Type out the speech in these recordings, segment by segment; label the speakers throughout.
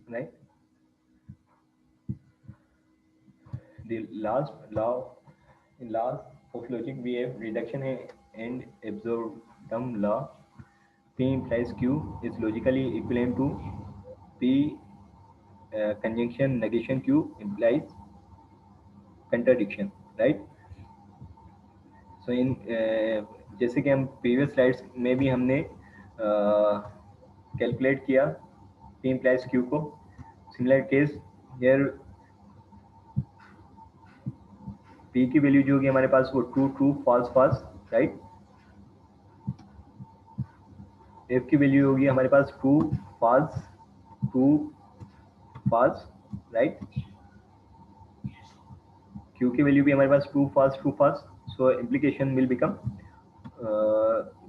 Speaker 1: right? The last law in laws of logic we have reduction and absurdum law. P implies Q is logically equivalent to P conjunction negation Q implies contradiction, right? सो इन जैसे कि हम previous slides में भी हमने calculate किया P implies Q को similar case here P की value जो होगी हमारे पास वो true true false false right F की वैल्यू होगी हमारे पास ट्रू फॉल्स राइट क्यू की वैल्यू भी हमारे पास true false so implication will become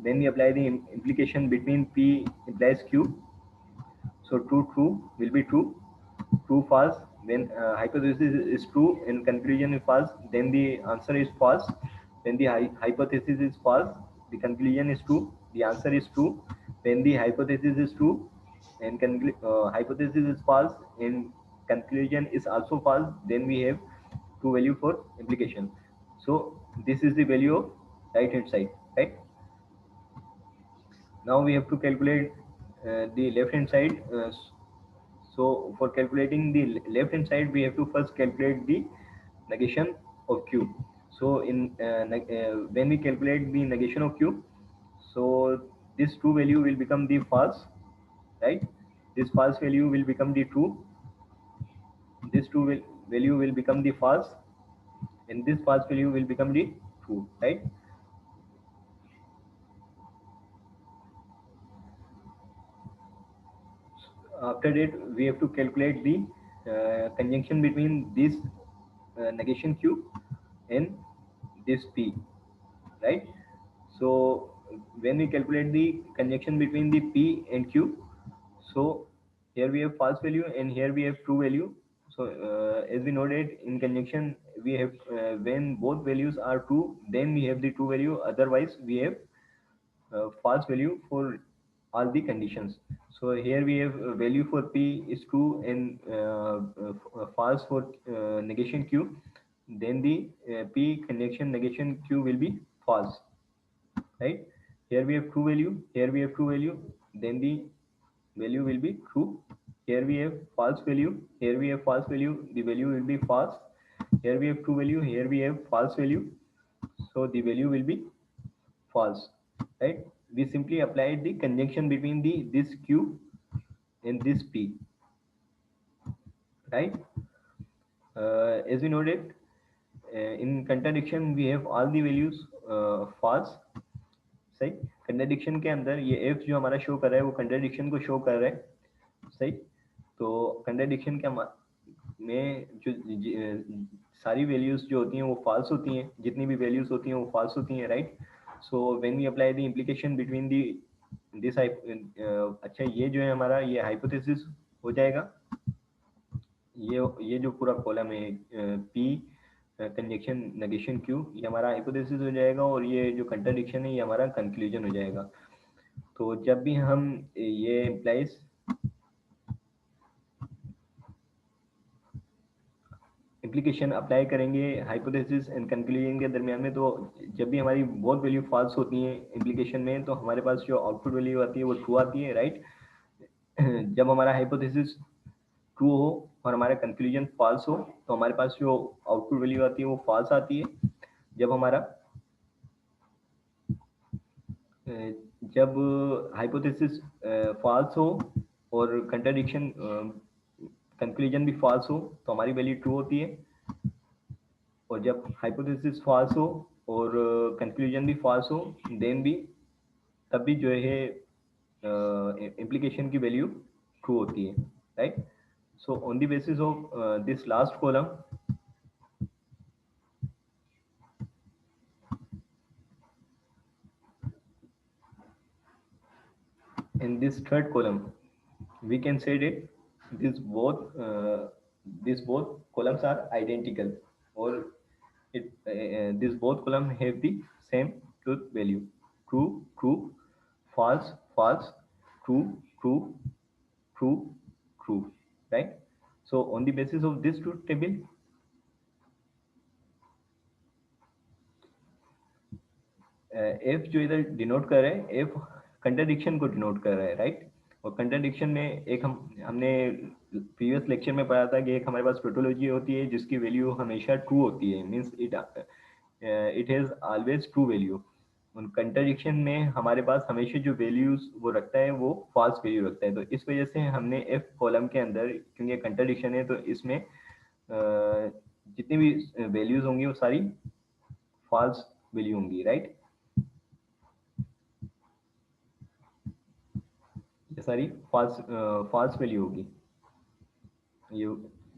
Speaker 1: when we apply the implication between p implies q. So true will be true false. When hypothesis is true and conclusion is false, then the answer is false. When the hypothesis is false, the conclusion is true. The answer is true. When the hypothesis is true and hypothesis is false and conclusion is also false, then we have true value for implication. So this is the value of right hand side, right? Now we have to calculate the left hand side. So for calculating the left hand side, we have to first calculate the negation of q. So when we calculate the negation of q, so this true value will become the false, right? This false value will become the true. This value will become the false, and this false value will become the true, right? After that, we have to calculate the conjunction between this negation q and this p, right? So when we calculate the conjunction between the p and q, so here we have false value and here we have true value. So as we know that in conjunction we have when both values are true, then we have the true value. Otherwise, we have false value for all the conditions. So here we have value for p is true and false for negation q. Then the p conjunction negation q will be false, right? Here we have true value, here we have true value, then the value will be true. Here we have false value, here we have false value, the value will be false. Here we have true value, here we have false value, so the value will be false, right? We simply applied the conjunction between the this q and this p, right? As we know that in contradiction we have all the values false, सही. Contradiction के अंदर ये F जो हमारा show कर रहा है वो कंट्राडिक्शन को शो कर रहा है, सही. तो कंट्राडिक्शन के में जो सारी वैल्यूज जो होती हैं वो फॉल्स होती हैं, जितनी भी वैल्यूज होती हैं वो फॉल्स होती हैं, right? So when we apply the implication between the this अच्छा ये जो है हमारा ये हाइपोथेसिस हो जाएगा. ये जो पूरा कॉलम है पी कंजक्शन नेगेशन क्यू ये हमारा हाइपोथेसिस हो जाएगा और ये जो कंट्राडिक्शन है ये हमारा कंक्लूजन हो जाएगा. तो जब भी हम ये इम्प्लाइज इम्प्लीकेशन अप्लाई करेंगे हाइपोथेसिस एंड कंक्लूजन के दरमियान में, तो जब भी हमारी बहुत वैल्यू फॉल्स होती हैं इम्प्लीकेशन में, तो हमारे पास जो आउटपुट वैल्यू आती है वो ट्रू आती है, राइट? जब हमारा हाइपोथेसिस ट्रू हो और हमारा कंक्लूजन फॉल्स हो तो हमारे पास जो आउटपुट वैल्यू आती है वो फॉल्स आती है. जब हमारा जब हाइपोथेसिस फॉल्स हो और कंट्राडिक्शन कंक्लूजन भी फॉल्स हो तो हमारी वैल्यू ट्रू होती है. और जब हाइपोथेसिस फॉल्स हो और कंक्लूजन भी फॉल्स हो देन भी तब भी जो है इम्प्लीकेशन की वैल्यू ट्रू होती है, right? So on the basis of this last column, in this third column we can say that these both columns are identical, or these both columns have the same truth value: true true, false false, true true, true true. right? So on the basis of this truth table, F जो इधर denote कर रहा है, F contradiction को denote कर रहा है, right? और कंट्राडिक्शन में एक हमने प्रीवियस लेक्चर में पढ़ा था कि एक हमारे पास टोटोलॉजी होती है जिसकी वैल्यू हमेशा ट्रू होती है, means it has always true value. उन कंट्राडिक्शन में हमारे पास हमेशा जो वैल्यूज वो रखता है वो फॉल्स वैल्यू रखता है। तो इस वजह से हमने एफ कॉलम के अंदर, क्योंकि कंट्राडिक्शन है तो इसमें जितनी भी वैल्यूज होंगी वो सारी फॉल्स वैल्यू होंगी, राइट? ये सारी फॉल्स वैल्यू होगी, ये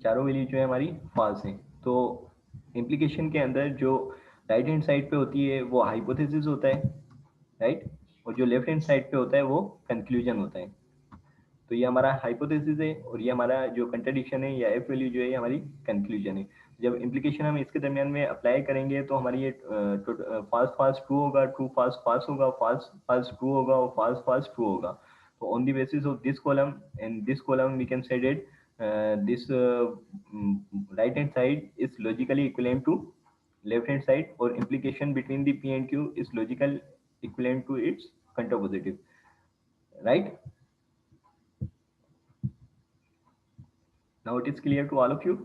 Speaker 1: चारों वैल्यू जो है हमारी फॉल्स है। तो इम्प्लीकेशन के अंदर जो राइट हैंड साइड पे होती है वो हाइपोथेसिस होता है, राइट? और जो लेफ्ट हैंड साइड पे होता है वो कंक्लूजन होता है। तो ये हमारा हाइपोथेसिस है और ये हमारा जो कंट्राडिक्शन है या एफ वैल्यू जो है ये हमारी कंक्लूजन है। जब इम्प्लीकेशन हम इसके दरमियान में अप्लाई करेंगे तो हमारी ये फॉल्स फॉल्स ट्रू होगा, ट्रू फॉल्स फॉल्स होगा, फॉल्स फॉल्स ट्रू होगा और फॉल्स फॉल्स ट्रू होगा। तो on the basis of this column and this column we can say that this right hand side is logically equivalent to left hand side, or implication between the p and q is logical equivalent to its contrapositive, right? Now it is clear to all of you.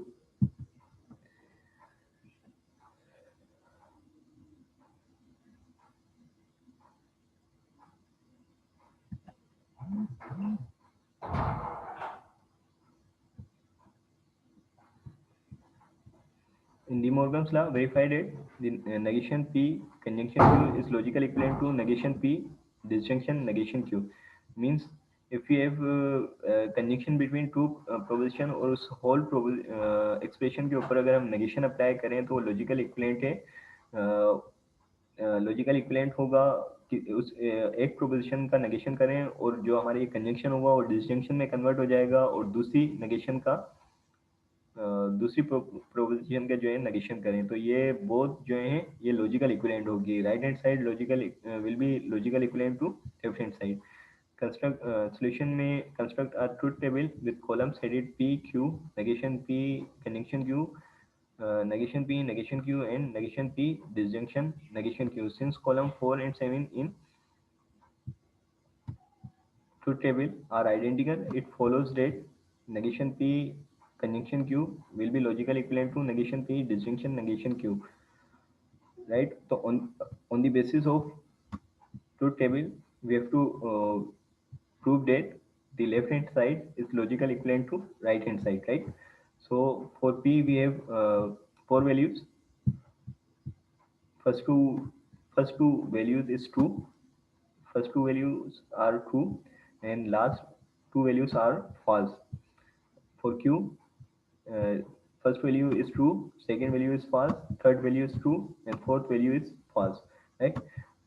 Speaker 1: In De Morgan's law, verified it, the negation P conjunction Q is logically equivalent to negation P disjunction negation Q. Means if we have conjunction between two proposition और उस whole expression के ऊपर अगर हम negation apply करें तो वो logical equivalent है। लॉजिकल इक्विवेलेंट होगा कि उस एक प्रोपोजिशन का नेगेशन करें और जो हमारी कंजंक्शन होगा वो डिसजंक्शन में कन्वर्ट हो जाएगा, और दूसरी नेगेशन का दूसरी प्रोपोजिशन का जो है नेगेशन करें, तो ये बोथ जो है ये लॉजिकल इक्विवेलेंट होगी। Right hand side logical will be logical equivalent to left hand side. Construct solution में construct a truth table with columns headed P Q, negation P conjunction Q, negation P, negation Q, and negation P disjunction negation Q. Since column 4 and 7 in truth table are identical, it follows that negation P conjunction Q will be logical equivalent to negation P disjunction negation Q, right? So on the basis of truth table, we have to prove that the left hand side is logical equivalent to right hand side, right? So for P we have four values. First two values is true. First two values are true and last two values are false. For Q, uh, first value is true, second value is false, third value is true, and fourth value is false, right?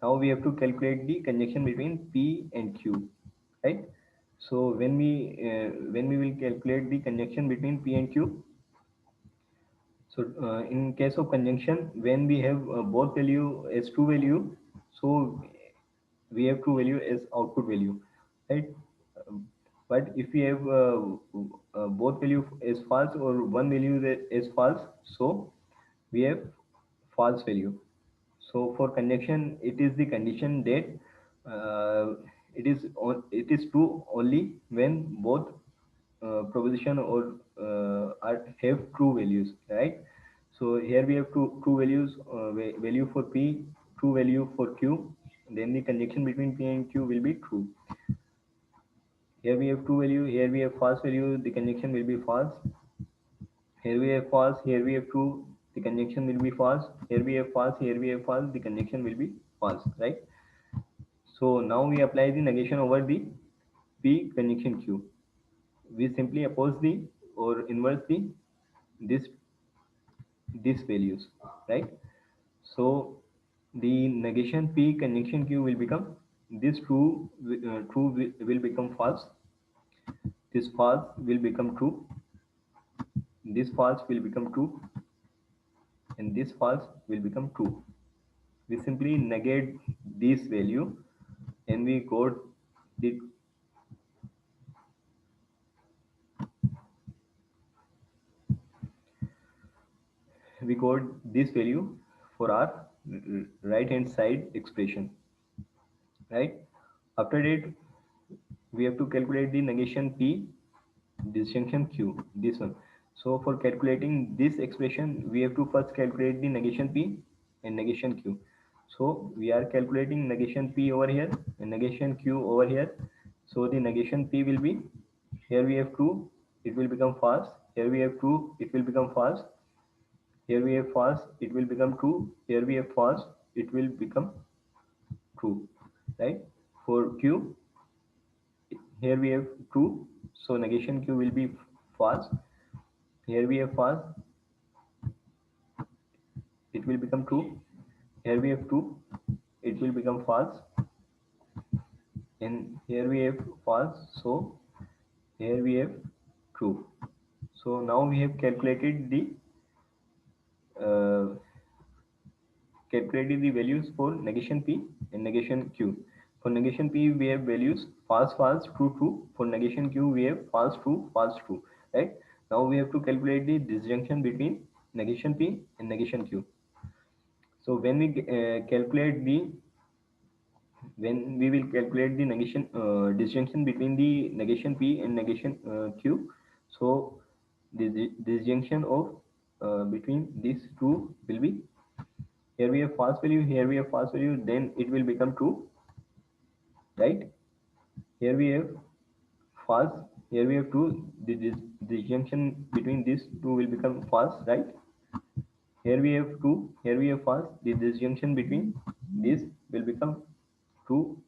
Speaker 1: Now we have to calculate the conjunction between P and Q, right? So when we will calculate the conjunction between P and Q, so in case of conjunction, when we have both value as true value, so we have true value as output value, right? Um, but if we have both value as false or one value is false, so we have false value. So for conjunction, it is the condition that it is true only when both proposition or have true values, right? So here we have true values, value for P, true value for Q, then the conjunction between P and Q will be true. Here we have true value, here we have false value, the conjunction will be false. Here we have false, here we have true, the conjunction will be false. Here we have false, here we have false, the conjunction will be false, right? So now we apply the negation over the P conjunction Q. We simply oppose the or inverse the this these values, right? So the negation P conjunction Q will become this true will become false, this false will become true, this false will become true, and this false will become true. We simply negate this value and we got the we got this value for our right hand side expression, right? After that, we have to calculate the negation P, disjunction Q, this one. So for calculating this expression, we have to first calculate the negation P and negation Q. So we are calculating negation P over here and negation Q over here. So the negation P will be, here we have true, it will become false. Here we have true, it will become false. Here we have false, it will become true. Here we have false, it will become true, right? For Q, here we have true, so negation Q will be false. Here we have false, it will become true. Here we have true, it will become false. And here we have false, so here we have true. So now we have calculated the uh, calculated the values for negation P and negation Q. For negation P, we have values false, false, true, true. For negation Q, we have false, true, false, true. Right? Now we have to calculate the disjunction between negation P and negation Q. So when we will calculate the negation disjunction between the negation P and negation Q, so the disjunction of between these two will be, here we have false value, here we have false value, then it will become true, right? Here we have false, here we have true, the disjunction between these two will become false, right? Here we have true, here we have false, the disjunction between these will become true,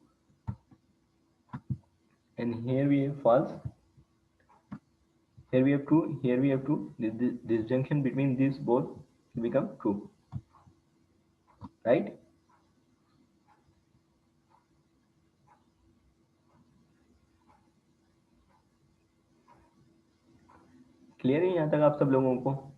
Speaker 1: and here we have false, here we have true, here we have true, the disjunction between these both will become true, right? Clear है यहाँ तक आप सब लोगों को?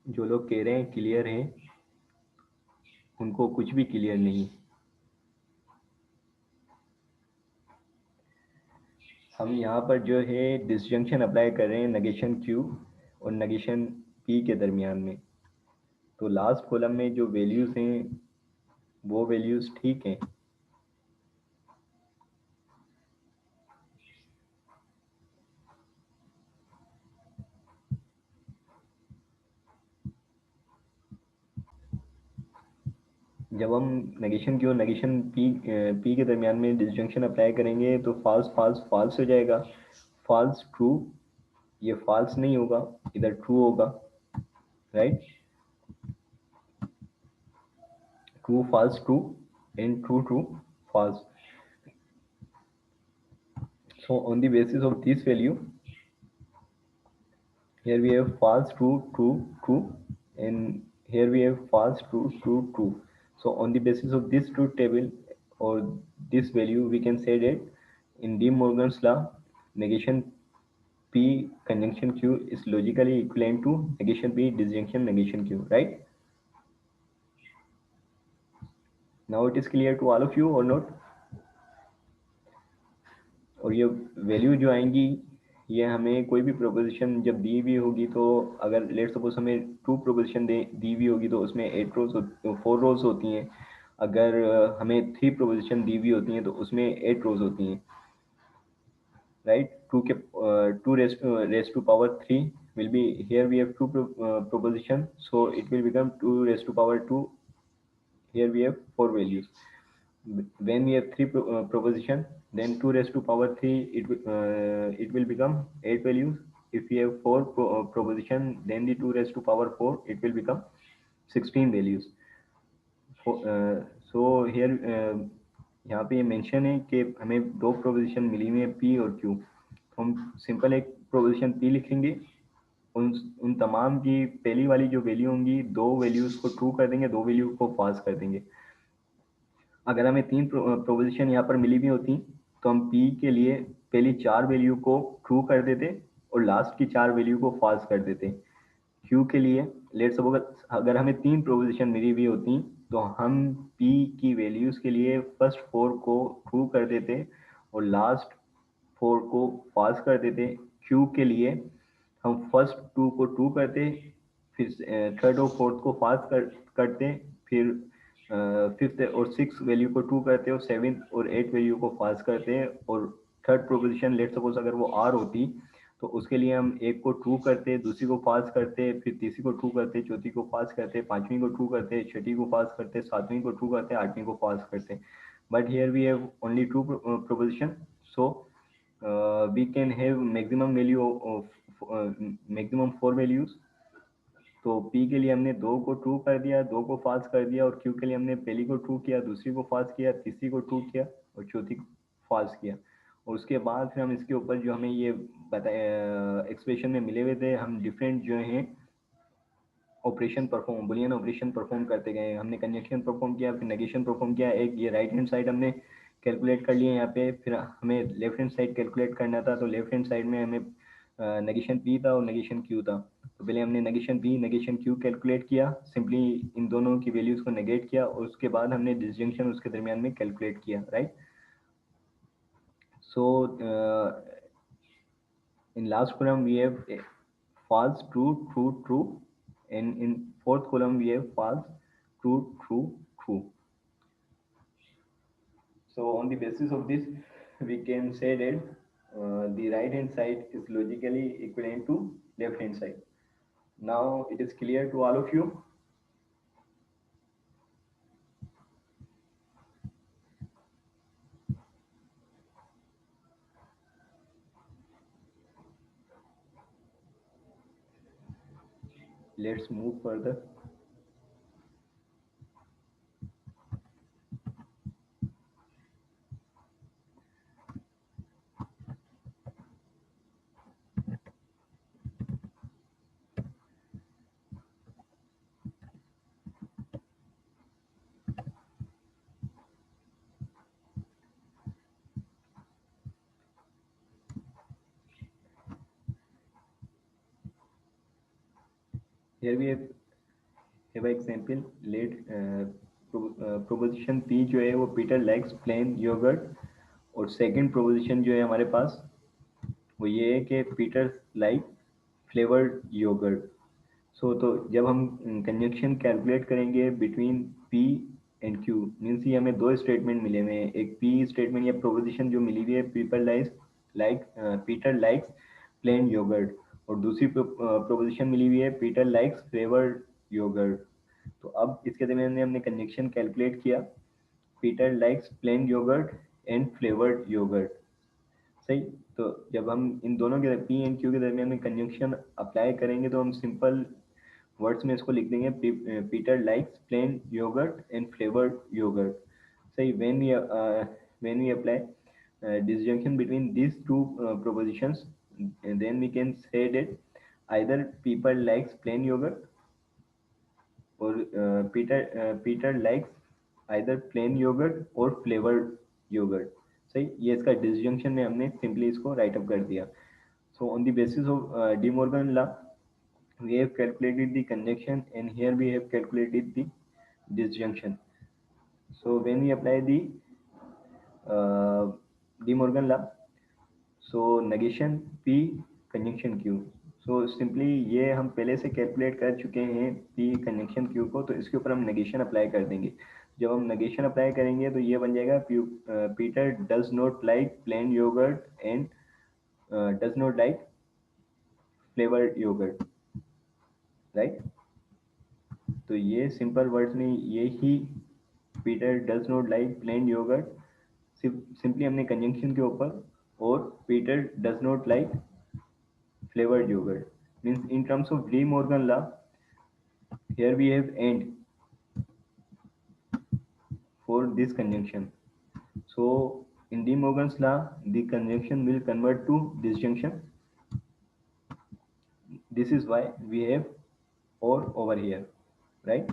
Speaker 1: जो लोग कह रहे हैं क्लियर है, उनको कुछ भी क्लियर नहीं। हम यहाँ पर जो है डिसजंक्शन अप्लाई कर रहे हैं नेगेशन Q और नेगेशन P के दरमियान में। तो लास्ट कॉलम में जो वैल्यूज हैं वो वैल्यूज ठीक हैं। जब हम नेगेशन Q और नेगेशन P के दरमियान में डिसजंक्शन अप्लाई करेंगे तो फॉल्स फॉल्स फॉल्स हो जाएगा, फॉल्स ट्रू, ये फॉल्स नहीं होगा, इधर ट्रू होगा, right? True false true and true true false. So on the basis of this value, here we have false, true, true, true, and here we have false, true, true, true. So on the basis of this truth table or this value, we can say that in De Morgan's law, negation P conjunction Q is logically equivalent to negation P disjunction negation Q, right? Now it is clear to all of you or not? और ये value जो आएंगी, ये हमें कोई भी proposition जब दी हुई होगी, तो अगर लेट सपोज हमें टू प्रोपोजिशन दी हुई होगी तो उसमें 4 रोज होती हैं. अगर हमें 3 प्रोपोजिशन दी हुई होती हैं तो उसमें 8 रोज होती हैं, right? 2 raised to power 3 will be, here we have 2 proposition, so it will become 2 raised to power 2. Here we have 4 values. When we have 3 proposition, then 2 raised to power 3, it will become 8 values. If we have 4 proposition, then the 2 raised to power 4, it will become 16 values. So here यहाँ पे ये mention है कि हमें 2 proposition मिली हुई है P और Q. तो हम सिंपल एक प्रोपोजिशन P लिखेंगे, उन तमाम की पहली वाली जो वैल्यू होंगी, 2 वैल्यूज को ट्रू कर देंगे, 2 वैल्यू को फॉल्स कर देंगे. अगर हमें 3 प्रोपोजिशन यहाँ पर मिली हुई होती तो हम P के लिए पहली 4 वैल्यू को ट्रू कर देते और लास्ट की 4 वैल्यू को फॉल्स कर देते. Q के लिए लेट्स सपोज अगर हमें 3 प्रोपोजिशन मिली हुई होती तो हम P की वैल्यूज के लिए फर्स्ट 4 को ट्रू कर देते और लास्ट 4 को पास कर देते। Q के लिए हम फर्स्ट 2 को ट्रू करते, फिर थर्ड और फोर्थ को पास करते, फिर फिफ्थ और सिक्स वैल्यू को ट्रू करते और सेवेंथ और एट वैल्यू को पास करते हैं। और थर्ड प्रोपोजिशन लेट सपोज अगर वो आर होती तो उसके लिए हम एक को ट्रू करते, दूसरी को पास करते, फिर तीसरी को ट्रू करते, चौथी को पास करते, पांचवी को ट्रू करते, छठी को पास करते, सातवीं को ट्रू करते, आठवीं को पास करते। But here we have only two proposition, so we can have maximum value of maximum 4 values. तो P के लिए हमने 2 को ट्रू कर दिया, 2 को पास कर दिया, और Q के लिए हमने पहली को ट्रू किया, दूसरी को पास किया, तीसरी को ट्रू किया और चौथी को पास किया। और उसके बाद फिर हम इसके ऊपर जो हमें ये बताया एक्सप्रेशन में मिले हुए थे, हम डिफरेंट जो हैं operation perform, Boolean operation perform करते गए। हमने कंजक्शन परफॉर्म किया, फिर नेगेशन परफॉर्म किया। एक ये राइट हैंड साइड हमने कैलकुलेट कर लिए यहाँ पे, फिर हमें लेफ्ट हैंड साइड कैलकुलेट करना था। तो लेफ्ट हैंड साइड में हमें नेगेशन P था और नेगेशन Q था। तो पहले हमने negation P negation Q calculate किया, सिंपली इन दोनों की वैल्यूज को नेगेट किया, और उसके बाद हमने डिसजंक्शन उसके दरमियान में कैलकुलेट किया, right. So in last column we have false, true, true, true, and in fourth column we have false, true, true, true. So on the basis of this we can say that the right hand side is logically equivalent to left hand side. Now it is clear to all of you. Let's move further. Here we have an example. Let proposition P जो है वो Peter likes plain yogurt, और second proposition जो है हमारे पास वो ये है कि पीटर लाइक फ्लेवर्ड योगर्ट। सो तो जब हम कंजक्शन कैलकुलेट करेंगे between P and Q, means ये हमें दो स्टेटमेंट मिले हुए हैं। एक P स्टेटमेंट या प्रोपोजिशन जो मिली हुई है people like Peter likes plain yogurt, और दूसरी प्रोपोजिशन मिली हुई है पीटर लाइक्स फ्लेवर्ड योगर्ट। तो अब इसके दरमियान में हमने कंजक्शन कैलकुलेट किया, Peter likes plain yogurt and flavoured yogurt, सही। तो जब हम इन दोनों के P एंड Q के दरमियान में कंजंक्शन अप्लाई करेंगे तो हम सिंपल वर्ड्स में इसको लिख देंगे, Peter likes plain yogurt and flavoured yogurt, सही। When we apply disjunction between these two propositions, then we can say that either people likes plain yogurt or Peter likes either plain yogurt or flavored yogurt, सही। ये इसका disjunction में हमने simply इसको right up कर दिया। So on the basis of D Morgan law we have calculated the conjunction, and here we have calculated the disjunction. So when we apply the De Morgan law, so negation P, conjunction Q. So simply ये हम पहले से calculate कर चुके हैं P conjunction Q को, तो इसके ऊपर हम नेगेशन अप्लाई कर देंगे। जब हम नेगेशन अप्लाई करेंगे तो ये बन जाएगा Peter does not like plain yogurt and does not like flavoured yogurt, right. तो ये सिंपल वर्ड्स में ये ही Peter does not like plain yogurt, simply हमने कंजंक्शन के ऊपर, और Peter does not like flavored yogurt, means in terms of De Morgan law, here we have and for this conjunction. So in De Morgan's law the conjunction will convert to disjunction. This is why we have or over here, right?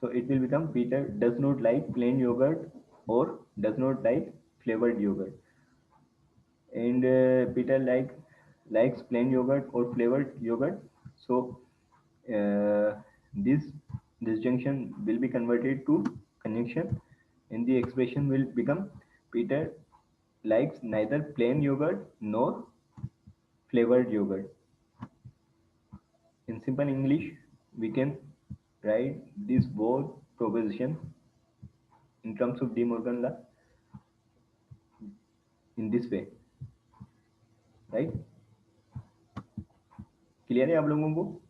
Speaker 1: So it will become Peter does not like plain yogurt or does not like flavored yogurt, and Peter likes plain yogurt or flavored yogurt. So this disjunction will be converted to conjunction and the expression will become Peter likes neither plain yogurt nor flavored yogurt. In simple English, we can write this both proposition in terms of De Morgan law in this way, right? Clear है आप लोगों को?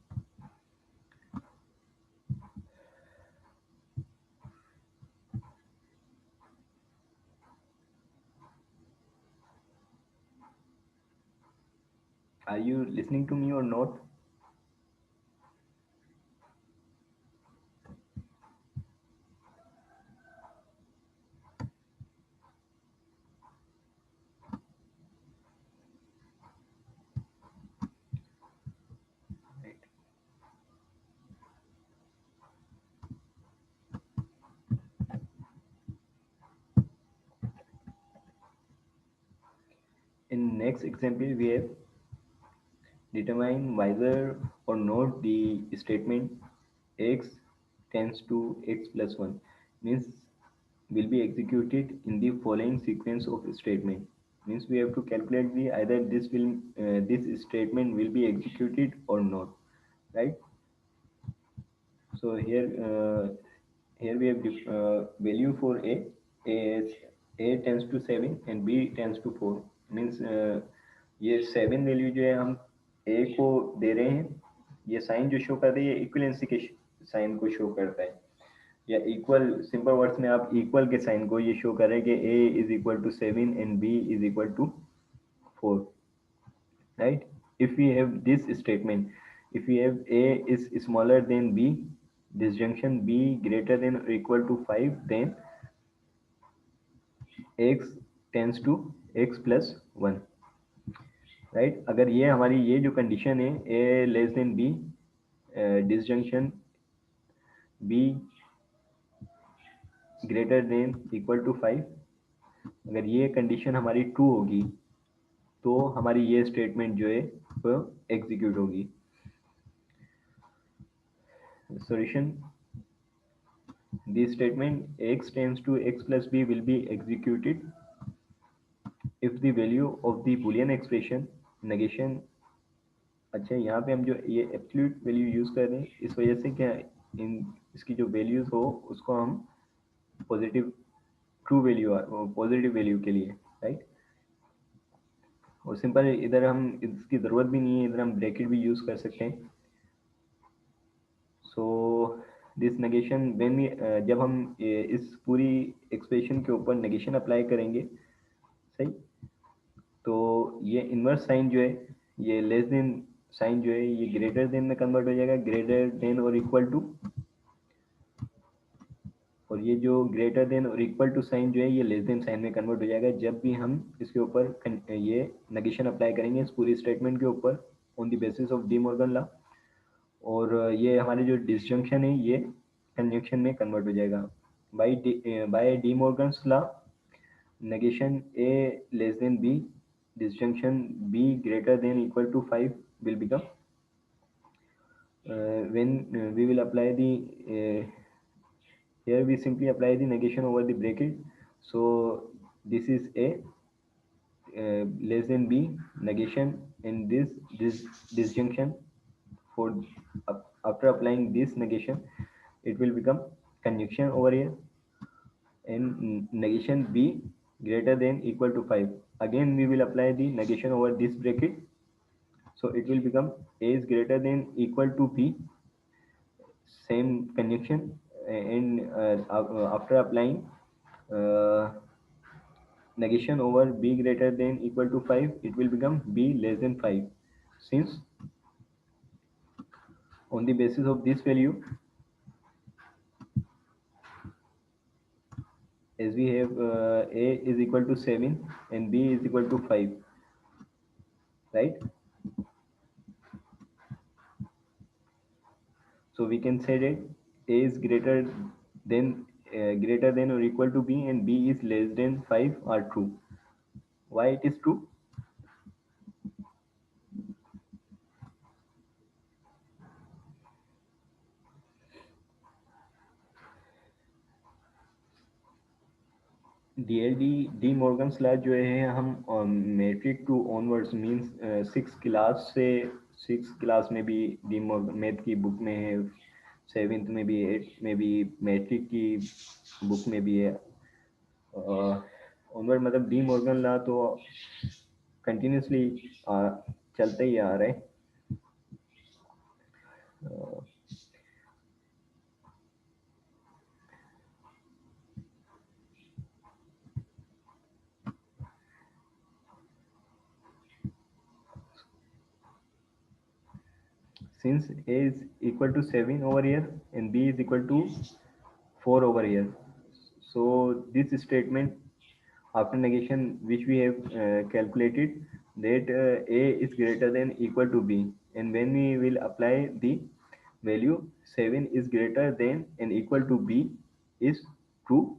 Speaker 1: Are you listening to me or not? Right. In next example, we have determine whether or not the statement x tends to x plus 1 means will be executed in the following sequence of statement. Means we have to calculate the either this statement will be executed or not, right? So here we have value for a is a tends to 7 and b tends to 4 means ये 7 value जो है हम a को दे रहे हैं, ये sign जो show कर रही है इक्विवेलेंसी के साइन को शो करता है, या इक्वल सिंपल वर्ड्स में आप इक्वल के साइन को ये शो कर रहे हैं कि a is equal to 7 and b is equal to 4, right? If we have this statement, if we have a is smaller than b, disjunction b greater than or equal to 5, then x tends to x plus 1, right? अगर ये हमारी ये जो condition है a less than b, disjunction b greater than equal to 5, अगर ये condition हमारी true होगी तो हमारी ये स्टेटमेंट जो है वो एग्जीक्यूट होगी. Solution: the statement x tends to x plus b will be executed if the value of the boolean expression negation. अच्छा, यहाँ पे हम जो ये एब्सोल्यूट वैल्यू यूज कर रहे हैं इस वजह से क्या इन इसकी जो वैल्यूज हो उसको हम positive true value positive value के लिए, राइट? और सिंपल इधर हम इसकी ज़रूरत भी नहीं है, इधर हम ब्रैकेट भी यूज़ कर सकते हैं. सो दिस नेगेशन व्हेन जब हम इस पूरी एक्सप्रेशन के ऊपर नेगेशन अप्लाई करेंगे, सही, तो ये इनवर्स साइन जो है ये लेस देन साइन जो है ये ग्रेटर देन में कन्वर्ट हो जाएगा, ग्रेटर देन और इक्वल टू, और ये जो ग्रेटर देन और इक्वल टू साइन जो है ये लेस देन साइन में कन्वर्ट हो जाएगा जब भी हम इसके ऊपर ये नेगेशन अप्लाई करेंगे इस पूरी स्टेटमेंट के ऊपर on the basis of D Morgan law, और ये हमारे जो डिसजंक्शन है ये कंजंक्शन में कन्वर्ट हो जाएगा. By De Morgan's law, negation a less than b, disjunction b greater than equal to 5 will become when we will apply the here we simply apply the negation over the bracket. So this is a less than b negation in this disjunction. For after applying this negation it will become conjunction over here, and negation b greater than equal to 5, again we will apply the negation over this bracket, so it will become a is greater than equal to b, same conjunction, and after applying uh, negation over b greater than equal to 5 it will become b less than 5, since on the basis of this value, as we have a is equal to 7 and b is equal to 5, right? So we can say that a is greater than or equal to b and b is less than 5 are true. Why it is true? De Morgan's law जो है हम matric to onwards means six class में भी De Morgan math की book में है, seventh में भी, एट्थ में भी, मैट्रिक की बुक में भी है। ऑनवर्ड मतलब डी मॉर्गन लॉ तो कंटिन्यूसली चलते ही आ रहे हैं। Since a is equal to 7 over here and b is equal to 4 over here, so this statement after negation which we have calculated that a is greater than equal to b, and when we will apply the value 7 is greater than and equal to b is true,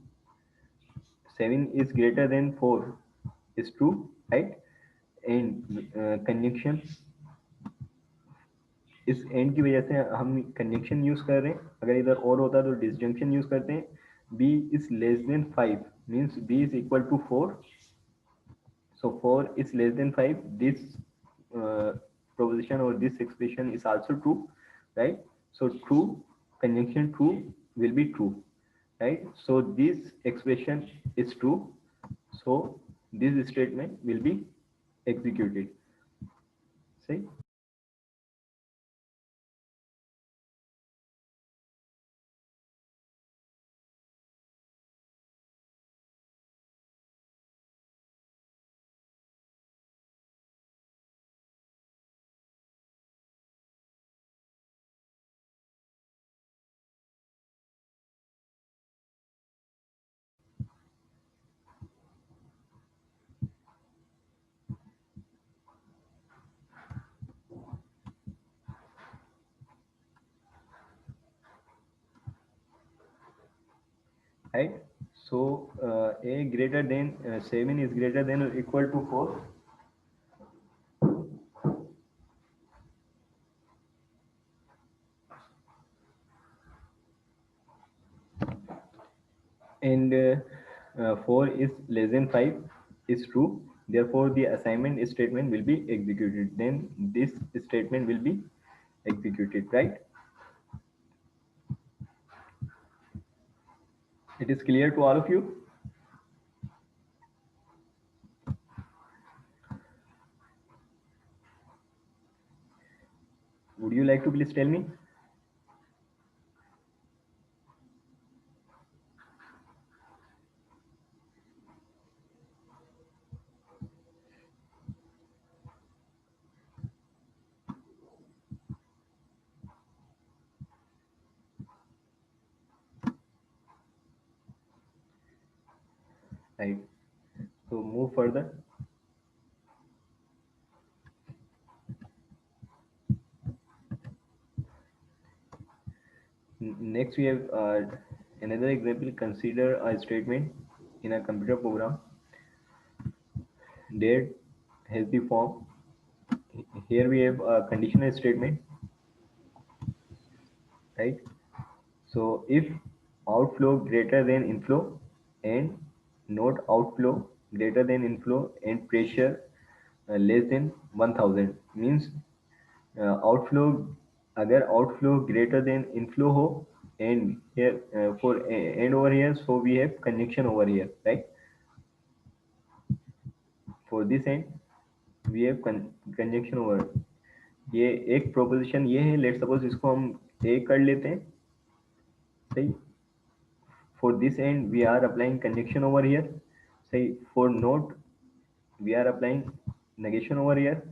Speaker 1: 7 is greater than 4 is true, right? And conjunction, इस and की वजह से हम conjunction use कर रहे हैं, अगर इधर और होता तो डिसजंक्शन यूज करते हैं। b is less than 5 means b is equal to 4, so 4 is less than 5, this proposition or this expression is also true, right? So true, conjunction true will be true, right? So this expression is true, so this statement will be executed. See? Right? So a greater than 7 is greater than or equal to 4. And 4 is less than 5 is true. Therefore, the assignment statement will be executed. Then this statement will be executed, right? It is clear to all of you? Would you like to please tell me? Right. So move further. Next, we have another example. Consider a statement in a computer program that has the form. Here we have a conditional statement, right? So if outflow greater than inflow and not outflow greater than inflow and pressure less than 1000 means outflow, अगर outflow greater than inflow हो, and here for and over here, so we have conjunction over here, right? For this end we have conjunction over, ये एक proposition ये है, let suppose इसको हम ए कर लेते हैं, सही। For this end we are applying conjunction over here, say for not we are applying negation over here,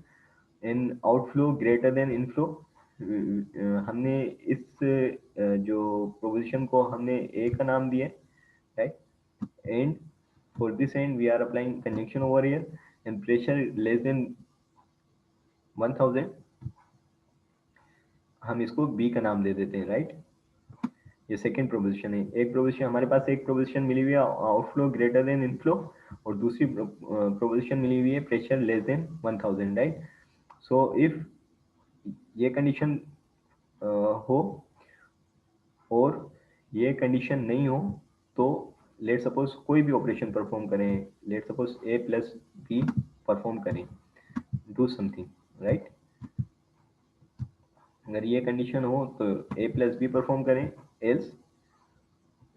Speaker 1: and outflow greater than inflow, हमने इस जो प्रोपोजिशन को हमने ए का नाम दिया, right? And for this end we are applying conjunction over here, and pressure less than 1000 हम इसको बी का नाम दे देते हैं, राइट? ये सेकंड प्रोपोजिशन है। एक प्रोपोजिशन हमारे पास, एक प्रोपोजिशन मिली हुई है आउटफ्लो ग्रेटर देन इनफ्लो, और दूसरी प्रोपोजिशन मिली हुई है pressure less then 1000, right? So if ये कंडीशन हो और ये कंडीशन नहीं हो, तो लेट सपोज कोई भी ऑपरेशन परफॉर्म करें, let suppose A plus be perform करें, डू समथिंग, राइट। अगर ये कंडीशन हो तो ए प्लस बी परफॉर्म करें, else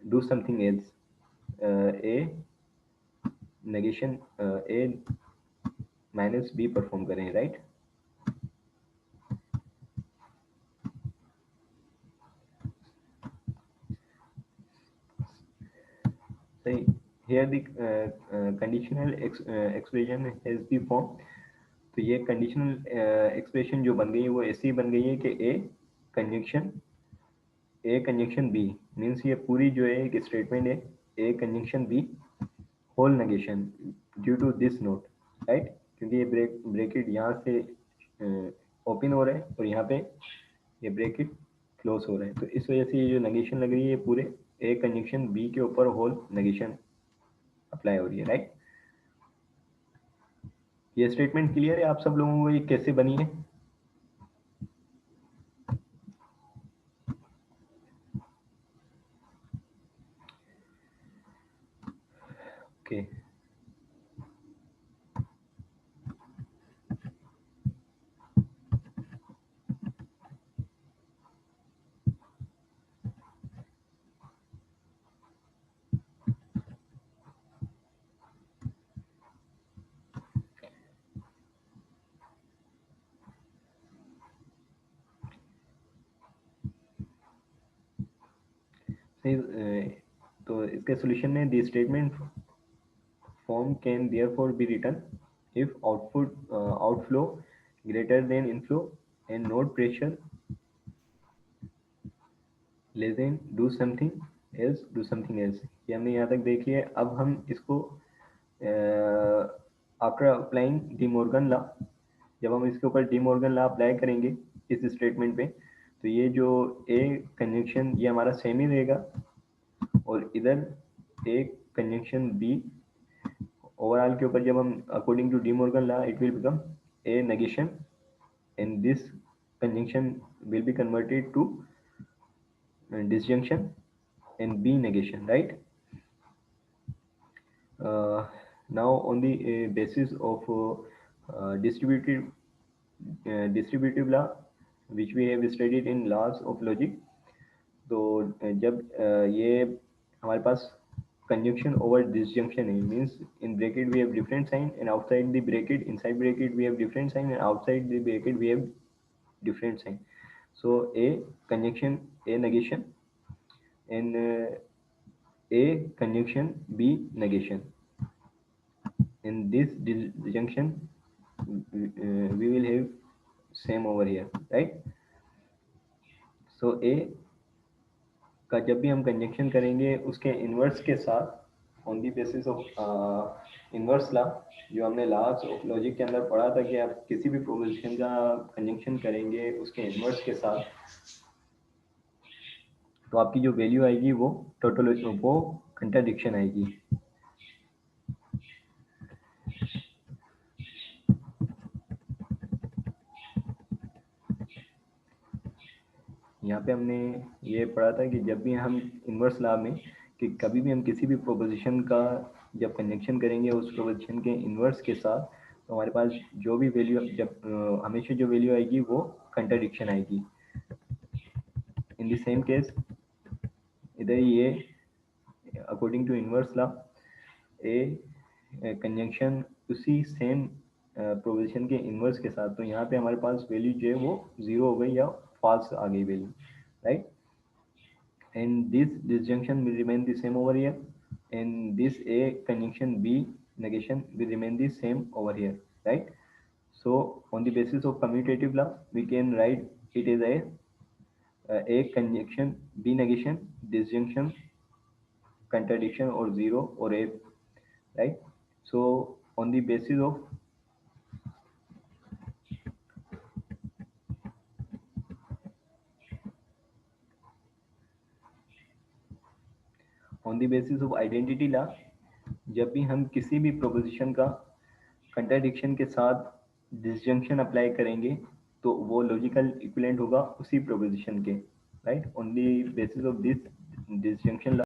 Speaker 1: do something else, A negation A minus be perform करें, राइट। सही। here the conditional expression has the form। तो ये कंडीशनल एक्सप्रेशन जो बन गई है वो ऐसी बन गई है कि ए कंजंक्शन बी मीन्स ये पूरी जो है एक स्टेटमेंट है, A conjunction B whole negation due to this note, right. क्योंकि ये ब्रेकेट यहाँ से ओपन हो रहा है और यहाँ पे ये ब्रेकेट क्लोज हो रहा है, तो इस वजह से ये जो नेगेशन लग रही है पूरे ए कंजंक्शन बी के ऊपर होल नेगेशन अप्लाई हो रही है, राइट। ये स्टेटमेंट क्लियर है आप सब लोगों को, ये कैसे बनी है? ओके। तो इसके सॉल्यूशन में the statement form can therefore be written if outflow greater than inflow and not pressure less than do something else. ये हमने यहाँ तक देख लिया। अब हम इसको after applying De Morgan law, जब हम इसके ऊपर डी मॉर्गन लॉ अप्लाई करेंगे इस स्टेटमेंट पे, तो ये जो ए कंजंक्शन ये हमारा सेम ही रहेगा और इधर ए कंजंक्शन बी ओवरऑल के ऊपर जब हम according to De Morgan law it will become a negation and this conjunction will be converted to disjunction and B negation, right? Now on the basis of distributive law which we have studied in laws of logic, तो जब ये हमारे पास conjunction over disjunction है, means in bracket we have different sign and outside the bracket, inside bracket we have different sign and outside the bracket we have different sign. So A conjunction A negation and A conjunction B negation. In this disjunction we will have same over here, right? So A का जब भी हम conjunction करेंगे उसके inverse के साथ on the basis of inverse law, जो हमने लॉज ऑफ लॉजिक के अंदर पढ़ा था कि आप किसी भी प्रोपोजिशन का कंजंक्शन करेंगे उसके इन्वर्स के साथ, तो आपकी जो वैल्यू आएगी वो टोटल वो कंट्राडिक्शन आएगी। यहाँ पे हमने ये पढ़ा था कि जब भी हम इन्वर्स लॉ में कि कभी भी हम किसी भी प्रोपोजिशन का जब कंजंक्शन करेंगे उस प्रोपोजिशन के इन्वर्स के साथ, तो हमारे पास जो भी वैल्यू जब हमेशा जो वैल्यू आएगी वो कंट्राडिक्शन आएगी। इन द सेम केस इधर ये according to inverse law a conjunction उसी सेम प्रोपोजिशन के इन्वर्स के साथ, तो यहाँ पे हमारे पास वैल्यू जो है वो 0 हो गई या फॉल्स आ गई value, right? And this disjunction will remain the same over here and this A conjunction B negation will remain the same over here, right? So on the basis of commutative law we can write it as A conjunction B negation disjunction contradiction or 0 or A, right? So on the basis of on the basis of identity law, जब भी हम किसी भी proposition का contradiction के साथ disjunction apply करेंगे तो वो लॉजिकल इक्विवेलेंट होगा उसी प्रोपोजिशन के, right? On the basis of this disjunction